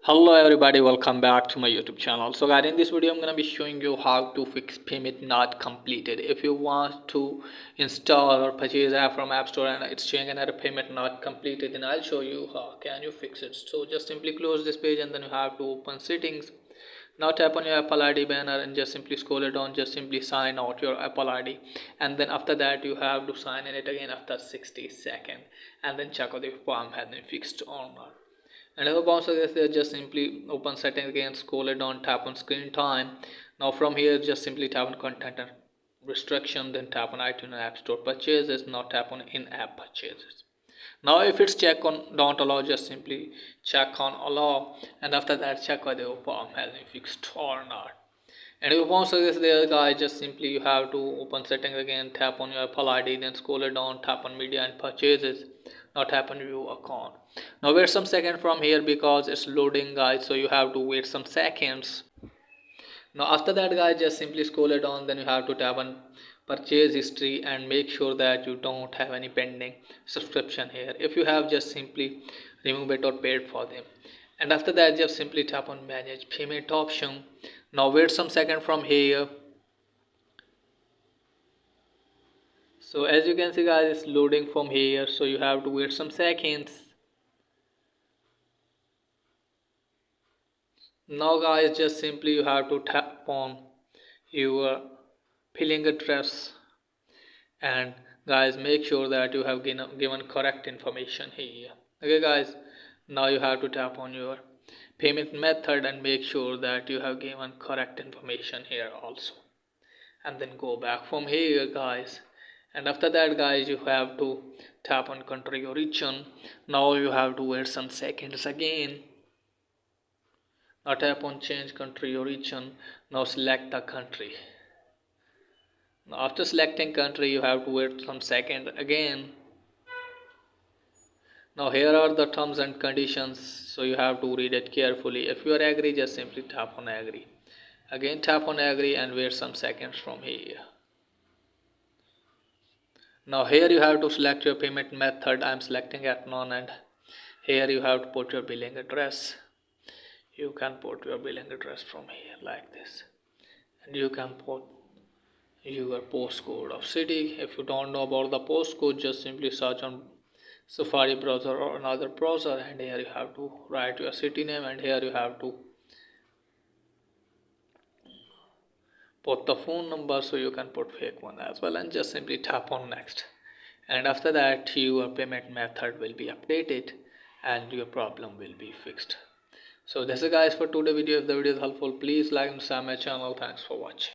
Hello everybody, welcome back to my YouTube channel. So guys, in this video I'm gonna be showing you how to fix payment not completed. If you want to install or purchase app from App Store and it's showing another payment not completed, then I'll show you how can you fix it. So just simply close this page and then you have to open settings. Now tap on your Apple ID banner and just simply scroll it down. Just simply sign out your Apple ID, and then after that you have to sign in it again after 60 seconds, and then check out if form has been fixed or not. And if a bouncer is there, just simply open settings again, scroll it down, tap on screen time. Now from here just simply tap on content and restriction, then tap on iTunes and App Store purchases. Now tap on in-app purchases. Now if it's check on don't allow, just simply check on allow, and after that check whether your form has been fixed or not. And if your bouncer is there guys, just simply you have to open settings again, tap on your Apple ID, then scroll it down, tap on media and purchases. Now tap on view account. Now wait some second from here because it's loading guys, so you have to wait some seconds. Now after that guys, just simply scroll it down, then you have to tap on purchase history and make sure that you don't have any pending subscription here. If you have, just simply remove it or paid for them. And after that just simply tap on manage payment option. Now wait some second from here. So as you can see guys, it's loading from here, so you have to wait some seconds. Now guys, just simply you have to tap on your billing address, and guys make sure that you have given correct information here. Okay guys, now you have to tap on your payment method and make sure that you have given correct information here also, and then go back from here guys. And after that guys, you have to tap on country origin. Now you have to wait some seconds again. Now tap on change country origin. Now select the country. Now after selecting country, you have to wait some second again. Now here are the terms and conditions, so you have to read it carefully. If you are agree, just simply tap on agree. Again tap on agree and wait some seconds from here. Now here you have to select your payment method. I am selecting at none, and here you have to put your billing address. You can put your billing address from here like this, and you can put your postcode of city. If you don't know about the postcode, just simply search on Safari browser or another browser, and here you have to write your city name, and here you have to put the phone number, so you can put fake one as well, and just simply tap on next. And after that your payment method will be updated and your problem will be fixed. So this is guys for today video. If the video is helpful, please like and subscribe my channel. Thanks for watching.